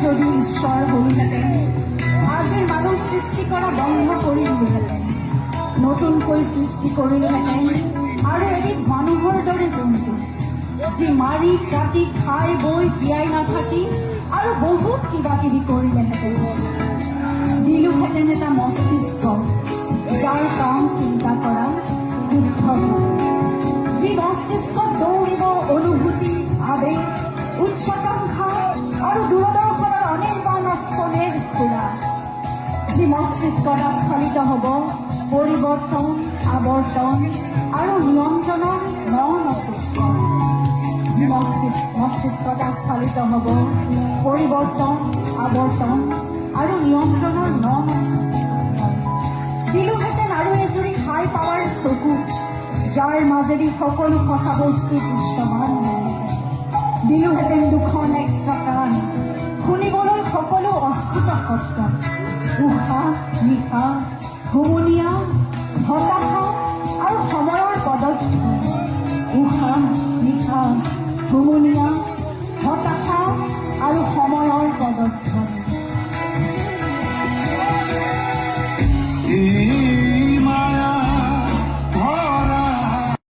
যদি ঈশ্বৰ হ'লহেঁতেন আজিৰ মানুহ সৃষ্টি কৰা বন্ধ কৰি দিলোহেঁতেন, নতুনকৈ সৃষ্টি কৰিলোহেঁতেন আৰু এবিধ মানুহৰ দৰে জন্তু, যি মাৰি কাটি খাই বৈ জীয়াই নাথাকি আৰু বহুত কিবা কিবি কৰিলেহেঁতেন। দিলোহেঁতেন এটা মস্তিষ্ক, যাৰ কাম চিন্তা কৰা, শুদ্ধ যি মস্তিষ্কত দৌৰিব অনুভূতি, আবেগ, উচ্চাকাংক্ষা আৰু দূৰদৰ্শনৰ অনিৰ্বাণ আশ্ৰমেৰ খুৰা, যি মস্তিষ্কত আস্ফালিত হ'ব পৰিৱৰ্তন, আৱৰ্তন আৰু নিয়ন্ত্ৰণৰ নতুন, যি মস্তিষ্কত আস্ফালিত হ'ব পৰিৱৰ্তন, আৱৰ্তন আৰু নিয়ন্ত্ৰণৰ নতুন। দিলোহেঁতেন আৰু এজুৰি হাই পাৱাৰ চকু, যাৰ মাজেদি সকলো সঁচা বস্তু দৃশ্যমান হ'লহেঁতেন। দিলোহেঁতেন দুখন এক্সট্ৰা কাণ, শুনিবলৈ সকলো অস্ফুট শব্দ, উশাহ নিশাহ, হুমুনিয়া, হতাশা আৰু সময়ৰ পদক্ষেপ, উশাহ নিশাহ, হুমুনিয়া